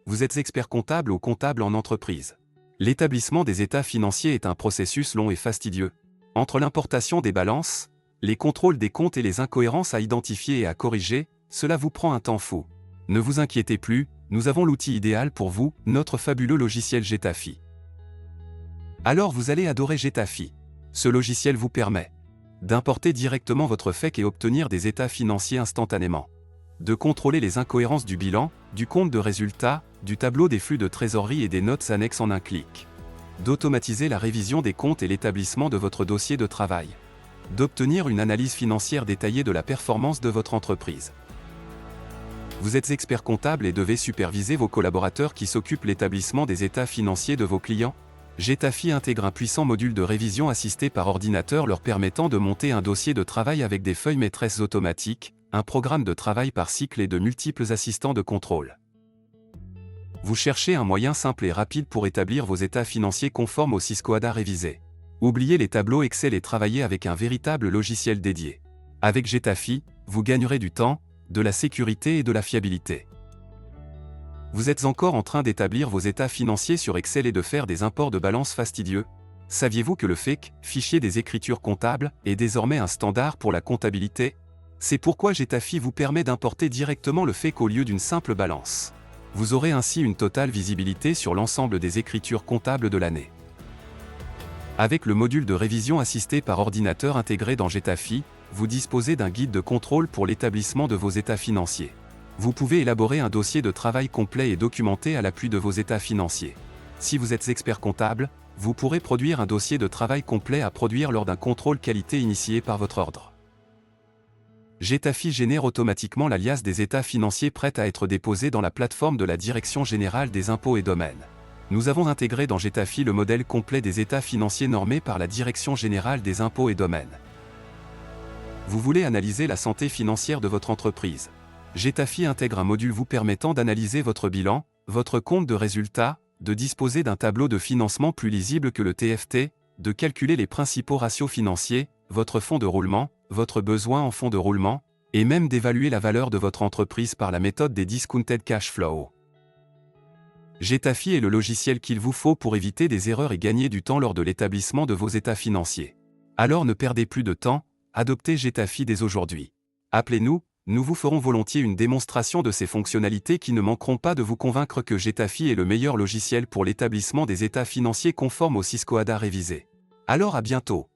Vous êtes expert comptable ou comptable en entreprise. L'établissement des états financiers est un processus long et fastidieux. Entre l'importation des balances, les contrôles des comptes et les incohérences à identifier et à corriger, cela vous prend un temps fou. Ne vous inquiétez plus, nous avons l'outil idéal pour vous, notre fabuleux logiciel Getafi. Alors vous allez adorer Getafi. Ce logiciel vous permet d'importer directement votre FEC et obtenir des états financiers instantanément, de contrôler les incohérences du bilan, du compte de résultat, du tableau des flux de trésorerie et des notes annexes en un clic, d'automatiser la révision des comptes et l'établissement de votre dossier de travail, d'obtenir une analyse financière détaillée de la performance de votre entreprise. Vous êtes expert comptable et devez superviser vos collaborateurs qui s'occupent de l'établissement des états financiers de vos clients. Getafi intègre un puissant module de révision assisté par ordinateur leur permettant de monter un dossier de travail avec des feuilles maîtresses automatiques, un programme de travail par cycle et de multiples assistants de contrôle. Vous cherchez un moyen simple et rapide pour établir vos états financiers conformes au Syscoada révisé. Oubliez les tableaux Excel et travaillez avec un véritable logiciel dédié. Avec Getafi, vous gagnerez du temps, de la sécurité et de la fiabilité. Vous êtes encore en train d'établir vos états financiers sur Excel et de faire des imports de balance fastidieux? Saviez-vous que le FEC, fichier des écritures comptables, est désormais un standard pour la comptabilité? C'est pourquoi Getafi vous permet d'importer directement le FEC au lieu d'une simple balance. Vous aurez ainsi une totale visibilité sur l'ensemble des écritures comptables de l'année. Avec le module de révision assisté par ordinateur intégré dans Getafi, vous disposez d'un guide de contrôle pour l'établissement de vos états financiers. Vous pouvez élaborer un dossier de travail complet et documenté à l'appui de vos états financiers. Si vous êtes expert comptable, vous pourrez produire un dossier de travail complet à produire lors d'un contrôle qualité initié par votre ordre. Getafi génère automatiquement l'alias des états financiers prêts à être déposés dans la plateforme de la Direction générale des impôts et domaines. Nous avons intégré dans Getafi le modèle complet des états financiers normés par la Direction générale des impôts et domaines. Vous voulez analyser la santé financière de votre entreprise? Getafi intègre un module vous permettant d'analyser votre bilan, votre compte de résultat, de disposer d'un tableau de financement plus lisible que le TFT, de calculer les principaux ratios financiers, votre fonds de roulement, votre besoin en fonds de roulement, et même d'évaluer la valeur de votre entreprise par la méthode des discounted cash flow. Getafi est le logiciel qu'il vous faut pour éviter des erreurs et gagner du temps lors de l'établissement de vos états financiers. Alors ne perdez plus de temps, adoptez Getafi dès aujourd'hui. Appelez-nous, nous vous ferons volontiers une démonstration de ces fonctionnalités qui ne manqueront pas de vous convaincre que Getafi est le meilleur logiciel pour l'établissement des états financiers conformes au Syscoada révisé. Alors à bientôt.